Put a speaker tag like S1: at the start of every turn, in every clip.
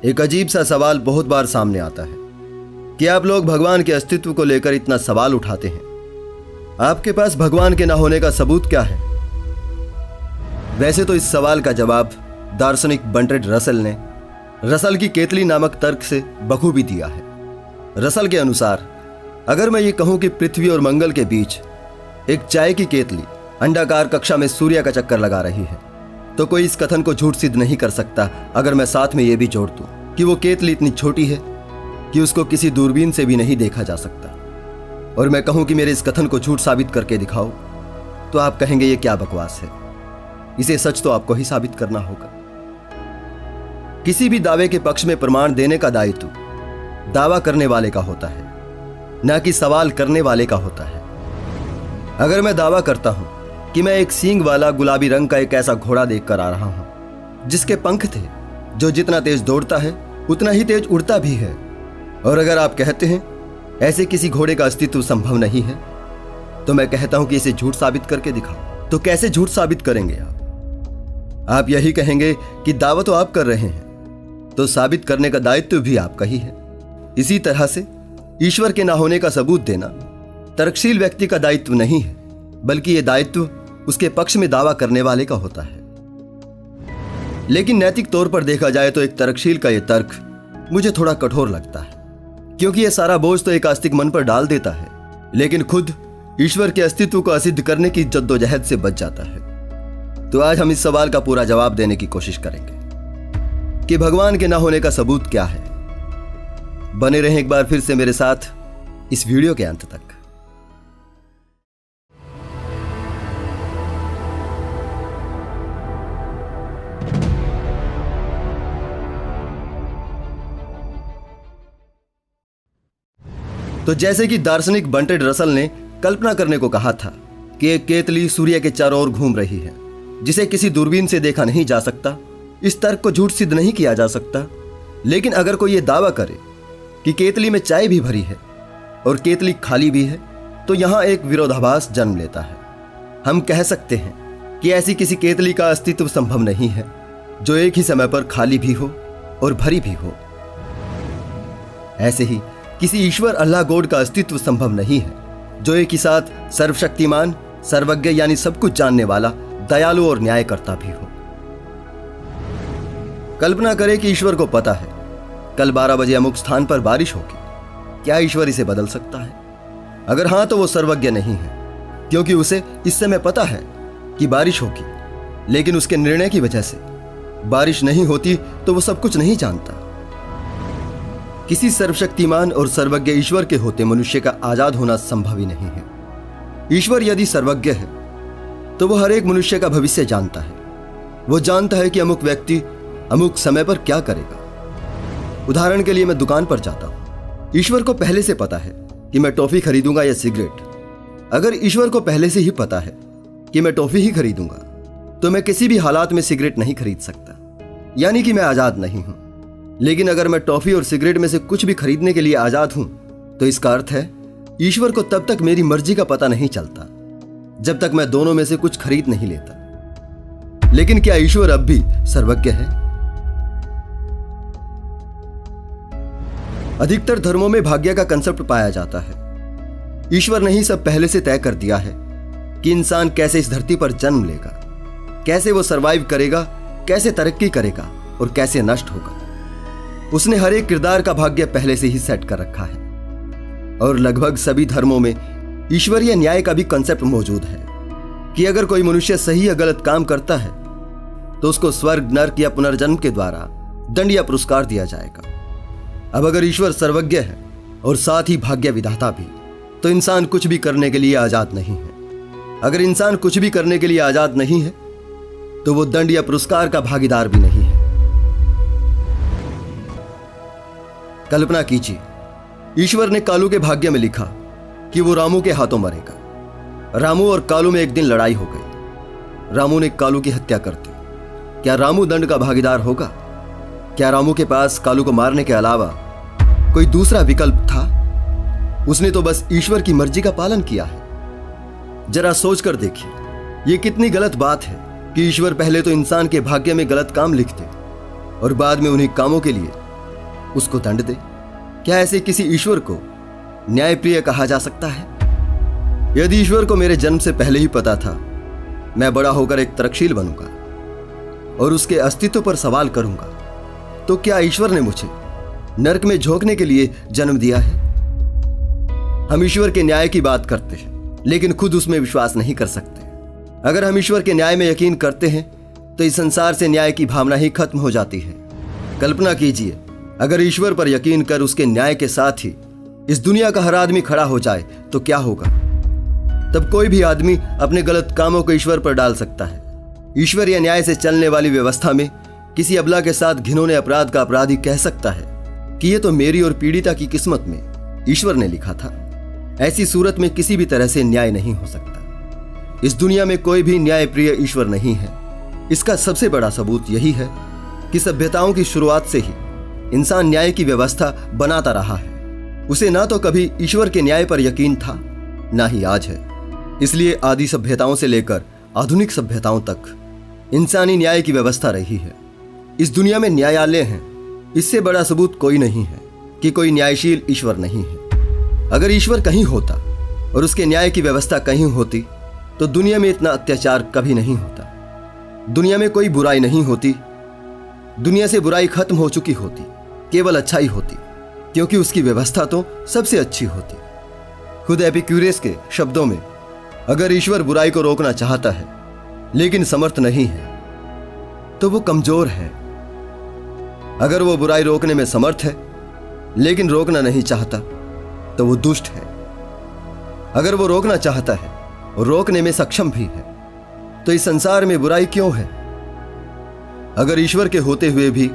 S1: एक अजीब सा सवाल बहुत बार सामने आता है कि आप लोग भगवान के अस्तित्व को लेकर इतना सवाल उठाते हैं। आपके पास भगवान के न होने का सबूत क्या है? वैसे तो इस सवाल का जवाब दार्शनिक बर्ट्रैंड रसल ने रसल की केतली नामक तर्क से बखूबी दिया है। रसल के अनुसार अगर मैं ये कहूं कि पृथ्वी और मंगल के बीच एक चाय की केतली अंडाकार कक्षा में सूर्य का चक्कर लगा रही है, तो कोई इस कथन को झूठ सिद्ध नहीं कर सकता अगर मैं साथ में यह भी जोड़ दूं कि वो केतली इतनी छोटी है कि उसको किसी दूरबीन से भी नहीं देखा जा सकता, और मैं कहूं कि मेरे इस कथन को झूठ साबित करके दिखाओ, तो आप कहेंगे ये क्या बकवास है, इसे सच तो आपको ही साबित करना होगा। किसी भी दावे के पक्ष में प्रमाण देने का दायित्व दावा करने वाले का होता है, न कि सवाल करने वाले का होता है। अगर मैं दावा करता हूं कि मैं एक सींग वाला गुलाबी रंग का एक ऐसा घोड़ा देखकर आ रहा हूं जिसके पंख थे, जो जितना तेज दौड़ता है उतना ही तेज उड़ता भी है, और अगर आप कहते हैं ऐसे किसी घोड़े का अस्तित्व संभव नहीं है, तो मैं कहता हूं कि इसे झूठ साबित करके दिखाओ। तो कैसे झूठ साबित करेंगे आप यही कहेंगे कि दावा तो आप कर रहे हैं, तो साबित करने का दायित्व भी आपका ही है। इसी तरह से ईश्वर के ना होने का सबूत देना तर्कशील व्यक्ति का दायित्व नहीं है, बल्कि यह दायित्व उसके पक्ष में दावा करने वाले का होता है। लेकिन नैतिक तौर पर देखा जाए तो एक तर्कशील का यह तर्क मुझे थोड़ा कठोर लगता है, क्योंकि यह सारा बोझ तो एक आस्तिक मन पर डाल देता है, लेकिन खुद ईश्वर के अस्तित्व को असिद्ध करने की जद्दोजहद से बच जाता है। तो आज हम इस सवाल का पूरा जवाब देने की कोशिश करेंगे कि भगवान के ना होने का सबूत क्या है। बने रहें एक बार फिर से मेरे साथ इस वीडियो के अंत तक। तो जैसे कि दार्शनिक बर्ट्रैंड रसल ने कल्पना करने को कहा था कि एक केतली सूर्य के चारों ओर घूम रही है जिसे किसी दूरबीन से देखा नहीं जा सकता, इस तर्क को झूठ सिद्ध नहीं किया जा सकता। लेकिन अगर कोई यह दावा करे कि केतली में चाय भी भरी है और केतली खाली भी है, तो यहां एक विरोधाभास जन्म लेता है। हम कह सकते हैं कि ऐसी किसी केतली का अस्तित्व संभव नहीं है जो एक ही समय पर खाली भी हो और भरी भी हो। ऐसे ही किसी ईश्वर अल्लाह गॉड का अस्तित्व संभव नहीं है जो एक ही साथ सर्वशक्तिमान, सर्वज्ञ यानी सब कुछ जानने वाला, दयालु और न्यायकर्ता भी हो। कल्पना करें कि ईश्वर को पता है कल 12 बजे अमुक स्थान पर बारिश होगी। क्या ईश्वर इसे बदल सकता है? अगर हां तो वो सर्वज्ञ नहीं है, क्योंकि उसे इस समय पता है कि बारिश होगी, लेकिन उसके निर्णय की वजह से बारिश नहीं होती तो वो सब कुछ नहीं जानता। किसी सर्वशक्तिमान और सर्वज्ञ ईश्वर के होते मनुष्य का आजाद होना संभव ही नहीं है। ईश्वर यदि सर्वज्ञ है तो वो हर एक मनुष्य का भविष्य जानता है। वो जानता है कि अमुक व्यक्ति अमुक समय पर क्या करेगा। उदाहरण के लिए मैं दुकान पर जाता हूं, ईश्वर को पहले से पता है कि मैं टॉफी खरीदूंगा या सिगरेट। अगर ईश्वर को पहले से ही पता है कि मैं टॉफी ही खरीदूंगा, तो मैं किसी भी हालात में सिगरेट नहीं खरीद सकता, यानी कि मैं आजाद नहीं हूं। लेकिन अगर मैं टॉफी और सिगरेट में से कुछ भी खरीदने के लिए आजाद हूं, तो इसका अर्थ है ईश्वर को तब तक मेरी मर्जी का पता नहीं चलता जब तक मैं दोनों में से कुछ खरीद नहीं लेता। लेकिन क्या ईश्वर अब भी सर्वज्ञ है? अधिकतर धर्मों में भाग्य का कंसेप्ट पाया जाता है। ईश्वर ने ही सब पहले से तय कर दिया है कि इंसान कैसे इस धरती पर जन्म लेगा, कैसे वो सरवाइव करेगा, कैसे तरक्की करेगा और कैसे नष्ट होगा। उसने हर एक किरदार का भाग्य पहले से ही सेट कर रखा है। और लगभग सभी धर्मों में ईश्वरीय न्याय का भी कंसेप्ट मौजूद है कि अगर कोई मनुष्य सही या गलत काम करता है तो उसको स्वर्ग, नर्क या पुनर्जन्म के द्वारा दंड या पुरस्कार दिया जाएगा। अब अगर ईश्वर सर्वज्ञ है और साथ ही भाग्य विधाता भी, तो इंसान कुछ भी करने के लिए आजाद नहीं है। अगर इंसान कुछ भी करने के लिए आजाद नहीं है, तो वो दंड या पुरस्कार का भागीदार भी नहीं है। कल्पना कीजिए, ईश्वर ने कालू के भाग्य में लिखा कि वो रामू के हाथों मरेगा। रामू और कालू में एक दिन लड़ाई हो गई। रामू ने कालू की हत्या कर दी। क्या रामू दंड का भागीदार होगा? क्या रामू के पास कालू को मारने के अलावा कोई दूसरा विकल्प था? उसने तो बस ईश्वर की मर्जी का पालन किया है। जरा सोचकर देखिए, यह कितनी गलत बात है कि ईश्वर पहले तो इंसान के भाग्य में गलत काम लिखते और बाद में उन्हीं कामों के लिए उसको दंड दे। क्या ऐसे किसी ईश्वर को न्यायप्रिय कहा जा सकता है? यदि ईश्वर को मेरे जन्म से पहले ही पता था मैं बड़ा होकर एक तर्कशील बनूंगा और उसके अस्तित्व पर सवाल करूंगा, तो क्या ईश्वर ने मुझे नरक में झोंकने के लिए जन्म दिया है? हम ईश्वर के न्याय की बात करते हैं लेकिन खुद उसमें विश्वास नहीं कर सकते। अगर हम ईश्वर के न्याय में यकीन करते हैं तो इस संसार से न्याय की भावना ही खत्म हो जाती है। कल्पना कीजिए, अगर ईश्वर पर यकीन कर उसके न्याय के साथ ही इस दुनिया का हर आदमी खड़ा हो जाए तो क्या होगा? तब कोई भी आदमी अपने गलत कामों को ईश्वर पर डाल सकता है। ईश्वर या न्याय से चलने वाली व्यवस्था में किसी अबला के साथ घिनौने अपराध का अपराधी कह सकता है कि यह तो मेरी और पीड़िता की किस्मत में ईश्वर ने लिखा था। ऐसी सूरत में किसी भी तरह से न्याय नहीं हो सकता। इस दुनिया में कोई भी न्यायप्रिय ईश्वर नहीं है। इसका सबसे बड़ा सबूत यही है कि सभ्यताओं की शुरुआत से ही इंसान न्याय की व्यवस्था बनाता रहा है। उसे ना तो कभी ईश्वर के न्याय पर यकीन था, ना ही आज है। इसलिए आदि सभ्यताओं से लेकर आधुनिक सभ्यताओं तक इंसानी न्याय की व्यवस्था रही है। इस दुनिया में न्यायालय हैं, इससे बड़ा सबूत कोई नहीं है कि कोई न्यायशील ईश्वर नहीं है। अगर ईश्वर कहीं होता और उसके न्याय की व्यवस्था कहीं होती तो दुनिया में इतना अत्याचार कभी नहीं होता। दुनिया में कोई बुराई नहीं होती। दुनिया से बुराई खत्म हो चुकी होती, केवल अच्छाई होती, क्योंकि उसकी व्यवस्था तो सबसे अच्छी होती। खुद एपिक्यूरस के शब्दों में, अगर ईश्वर बुराई को रोकना चाहता है लेकिन समर्थ नहीं है तो वो कमजोर है। अगर वो बुराई रोकने में समर्थ है लेकिन रोकना नहीं चाहता तो वो दुष्ट है। अगर वो रोकना चाहता है और रोकने में सक्षम भी है तो इस संसार में बुराई क्यों है? अगर ईश्वर के होते हुए भी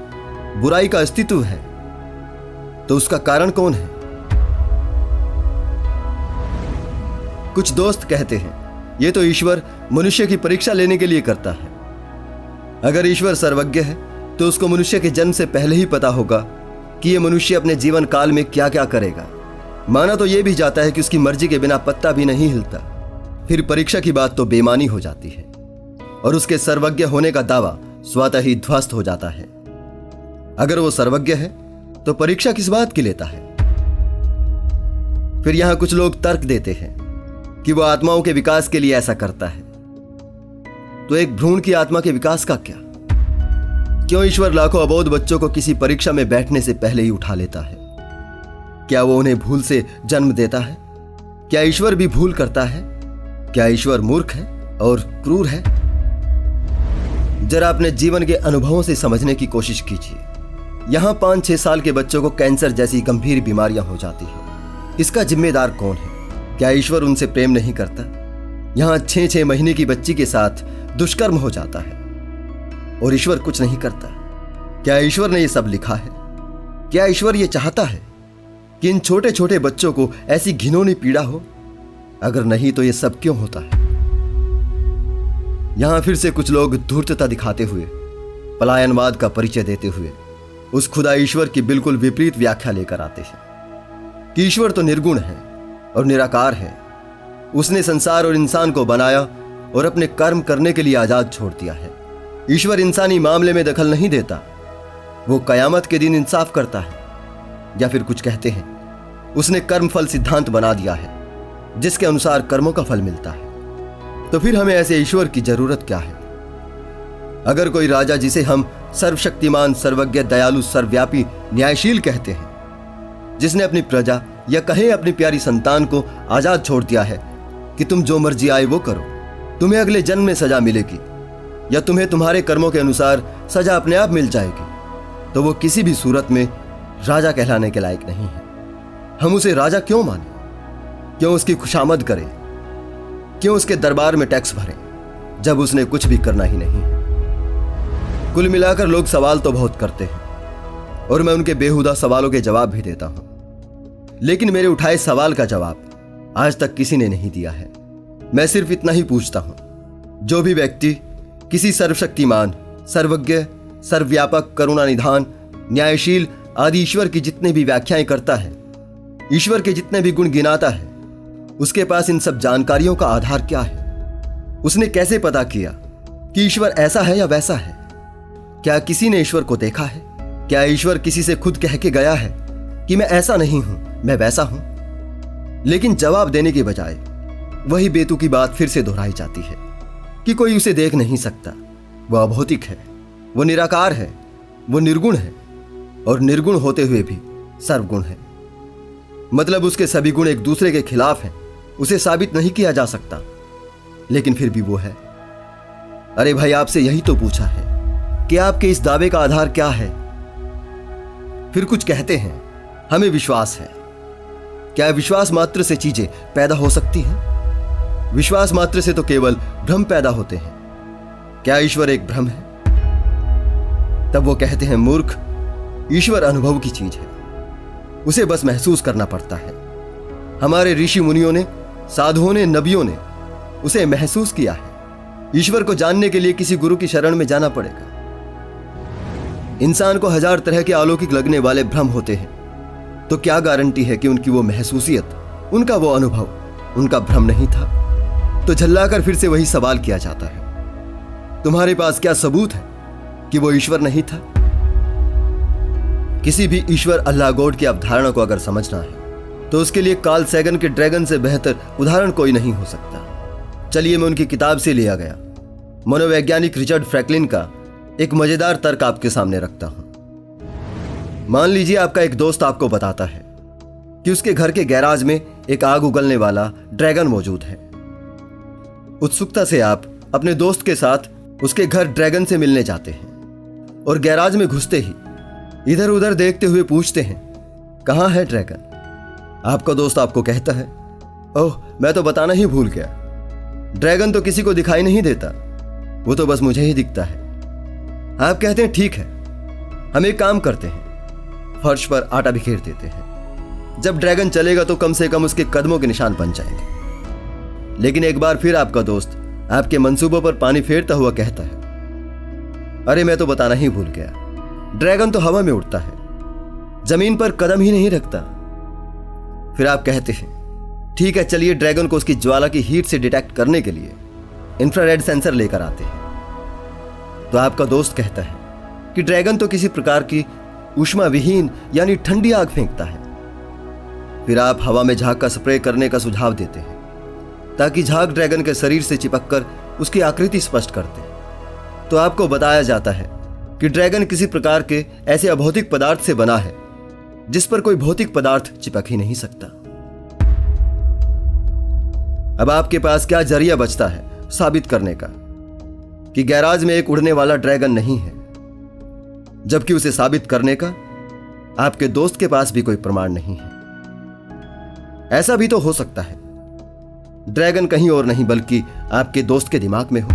S1: बुराई का अस्तित्व है तो उसका कारण कौन है? कुछ दोस्त कहते हैं ये तो ईश्वर मनुष्य की परीक्षा लेने के लिए करता है। अगर ईश्वर सर्वज्ञ है तो उसको मनुष्य के जन्म से पहले ही पता होगा कि यह मनुष्य अपने जीवन काल में क्या क्या करेगा। माना तो यह भी जाता है कि उसकी मर्जी के बिना पत्ता भी नहीं हिलता, फिर परीक्षा की बात तो बेमानी हो जाती है और उसके सर्वज्ञ होने का दावा स्वतः ही ध्वस्त हो जाता है। अगर वो सर्वज्ञ है तो परीक्षा किस बात की लेता है? फिर यहां कुछ लोग तर्क देते हैं कि वो आत्माओं के विकास के लिए ऐसा करता है। तो एक भ्रूण की आत्मा के विकास का क्या? क्यों ईश्वर लाखों अबोध बच्चों को किसी परीक्षा में बैठने से पहले ही उठा लेता है? क्या वो उन्हें भूल से जन्म देता है? क्या ईश्वर भी भूल करता है? क्या ईश्वर मूर्ख है और क्रूर है? जरा अपने जीवन के अनुभवों से समझने की कोशिश कीजिए। यहां 5-6 साल के बच्चों को कैंसर जैसी गंभीर बीमारियां हो जाती हैं। इसका जिम्मेदार कौन है? क्या ईश्वर उनसे प्रेम नहीं करता? यहां 6-6 महीने की बच्ची के साथ दुष्कर्म हो जाता है और ईश्वर कुछ नहीं करता। क्या ईश्वर ने यह सब लिखा है? क्या ईश्वर यह चाहता है कि इन छोटे छोटे बच्चों को ऐसी घिनौनी पीड़ा हो? अगर नहीं तो यह सब क्यों होता है? यहां फिर से कुछ लोग धूर्तता दिखाते हुए, पलायनवाद का परिचय देते हुए उस खुदा ईश्वर की बिल्कुल विपरीत व्याख्या लेकर आते हैं कि ईश्वर तो निर्गुण है और निराकार है। उसने संसार और इंसान को बनाया और अपने कर्म करने के लिए आजाद छोड़ दिया है। ईश्वर इंसानी मामले में दखल नहीं देता, वो कयामत के दिन इंसाफ करता है। या फिर कुछ कहते हैं उसने कर्म फल सिद्धांत बना दिया है जिसके अनुसार कर्मों का फल मिलता है। तो फिर हमें ऐसे ईश्वर की जरूरत क्या है? अगर कोई राजा जिसे हम सर्वशक्तिमान, सर्वज्ञ, दयालु, सर्वव्यापी, न्यायशील कहते हैं, जिसने अपनी प्रजा या कहें अपनी प्यारी संतान को आजाद छोड़ दिया है कि तुम जो मर्जी आए वो करो, तुम्हें अगले जन्म में सजा मिलेगी या तुम्हें तुम्हारे कर्मों के अनुसार सजा अपने आप मिल जाएगी, तो वो किसी भी सूरत में राजा कहलाने के लायक नहीं है। हम उसे राजा क्यों माने? क्यों उसकी खुशामद करें? क्यों उसके दरबार में टैक्स भरें जब उसने कुछ भी करना ही नहीं है? कुल मिलाकर लोग सवाल तो बहुत करते हैं और मैं उनके बेहुदा सवालों के जवाब भी देता हूं, लेकिन मेरे उठाए सवाल का जवाब आज तक किसी ने नहीं दिया है। मैं सिर्फ इतना ही पूछता हूं, जो भी व्यक्ति किसी सर्वशक्तिमान, सर्वज्ञ, सर्वव्यापक, करुणानिधान, न्यायशील आदि ईश्वर की जितने भी व्याख्याएं करता है, ईश्वर के जितने भी गुण गिनाता है, उसके पास इन सब जानकारियों का आधार क्या है? उसने कैसे पता किया कि ईश्वर ऐसा है या वैसा है? क्या किसी ने ईश्वर को देखा है? क्या ईश्वर किसी से खुद कह के गया है कि मैं ऐसा नहीं हूं, मैं वैसा हूं? लेकिन जवाब देने के बजाय वही बेतुकी बात फिर से दोहराई जाती है कि कोई उसे देख नहीं सकता, वह अभौतिक है, वो निराकार है, वो निर्गुण है और निर्गुण होते हुए भी सर्वगुण है। मतलब उसके सभी गुण एक दूसरे के खिलाफ हैं, उसे साबित नहीं किया जा सकता, लेकिन फिर भी वो है। अरे भाई, आपसे यही तो पूछा है कि आपके इस दावे का आधार क्या है? फिर कुछ कहते हैं हमें विश्वास है। क्या विश्वास मात्र से चीजें पैदा हो सकती हैं? विश्वास मात्र से तो केवल भ्रम पैदा होते हैं। क्या ईश्वर एक भ्रम है? तब वो कहते हैं मूर्ख, ईश्वर अनुभव की चीज है, उसे बस महसूस करना पड़ता है। हमारे ऋषि मुनियों ने, साधुओं ने, नबियों ने उसे महसूस किया है। ईश्वर को जानने के लिए किसी गुरु की शरण में जाना पड़ेगा। इंसान को हजार तरह के अलौकिक लगने वाले भ्रम होते हैं, तो क्या गारंटी है कि उनकी वो महसूसियत, उनका वो अनुभव, उनका भ्रम नहीं था? तो झल्लाकर फिर से वही सवाल किया जाता है, तुम्हारे पास क्या सबूत है कि वो ईश्वर नहीं था? किसी भी ईश्वर अल्लाह गॉड की अवधारणा को अगर समझना है तो उसके लिए कार्ल सैगन के ड्रैगन से बेहतर उदाहरण कोई नहीं हो सकता। चलिए, मैं उनकी किताब से लिया गया मनोवैज्ञानिक रिचर्ड फ्रैंकलिन का एक मजेदार तर्क आपके सामने रखता हूं। मान लीजिए आपका एक दोस्त आपको बताता है कि उसके घर के गैराज में एक आग उगलने वाला ड्रैगन मौजूद है। उत्सुकता से आप अपने दोस्त के साथ उसके घर ड्रैगन से मिलने जाते हैं और गैराज में घुसते ही इधर उधर देखते हुए पूछते हैं, कहां है ड्रैगन? आपका दोस्त आपको कहता है, ओह, मैं तो बताना ही भूल गया, ड्रैगन तो किसी को दिखाई नहीं देता, वो तो बस मुझे ही दिखता है। आप कहते हैं, ठीक है, हम एक काम करते हैं, फर्श पर आटा बिखेर देते हैं, जब ड्रैगन चलेगा तो कम से कम उसके कदमों के निशान बन जाएंगे। लेकिन एक बार फिर आपका दोस्त आपके मंसूबों पर पानी फेरता हुआ कहता है, अरे मैं तो बताना ही भूल गया, ड्रैगन तो हवा में उड़ता है, जमीन पर कदम ही नहीं रखता। फिर आप कहते हैं, ठीक है, चलिए ड्रैगन को उसकी ज्वाला की हीट से डिटेक्ट करने के लिए इंफ्रारेड सेंसर लेकर आते हैं। तो आपका दोस्त कहता है कि ड्रैगन तो किसी प्रकार की ऊष्मा विहीन यानी ठंडी आग फेंकता है। फिर आप हवा में झाग का स्प्रे करने का सुझाव देते हैं ताकि झाग ड्रैगन के शरीर से चिपककर उसकी आकृति स्पष्ट कर दे। तो आपको बताया जाता है कि ड्रैगन किसी प्रकार के ऐसे अभौतिक पदार्थ से बना है जिस पर कोई भौतिक पदार्थ चिपक ही नहीं सकता। अब आपके पास क्या जरिया बचता है साबित करने का कि गैराज में एक उड़ने वाला ड्रैगन नहीं है, जबकि उसे साबित करने का आपके दोस्त के पास भी कोई प्रमाण नहीं है। ऐसा भी तो हो सकता है ड्रैगन कहीं और नहीं बल्कि आपके दोस्त के दिमाग में हो।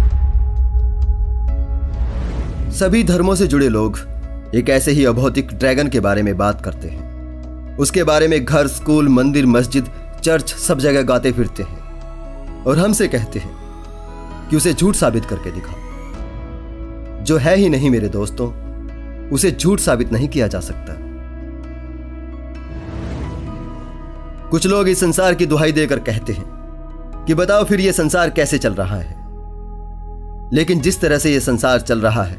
S1: सभी धर्मों से जुड़े लोग एक ऐसे ही अभौतिक ड्रैगन के बारे में बात करते हैं। उसके बारे में घर, स्कूल, मंदिर, मस्जिद, चर्च सब जगह गाते फिरते हैं और हमसे कहते हैं कि उसे झूठ साबित करके दिखाओ। जो है ही नहीं मेरे दोस्तों, उसे झूठ साबित नहीं किया जा सकता। कुछ लोग इस संसार की दुहाई देकर कहते हैं कि बताओ फिर यह संसार कैसे चल रहा है। लेकिन जिस तरह से यह संसार चल रहा है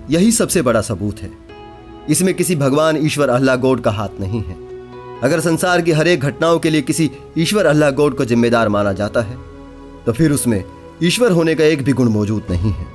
S1: यही सबसे बड़ा सबूत है। इसमें किसी भगवान, ईश्वर, अल्लाह गॉड का हाथ नहीं है। अगर संसार की हर एक घटनाओं के लिए किसी ईश्वर, अल्लाह गॉड को जिम्मेदार माना जाता है तो फिर उसमें ईश्वर होने का एक भी गुण मौजूद नहीं है।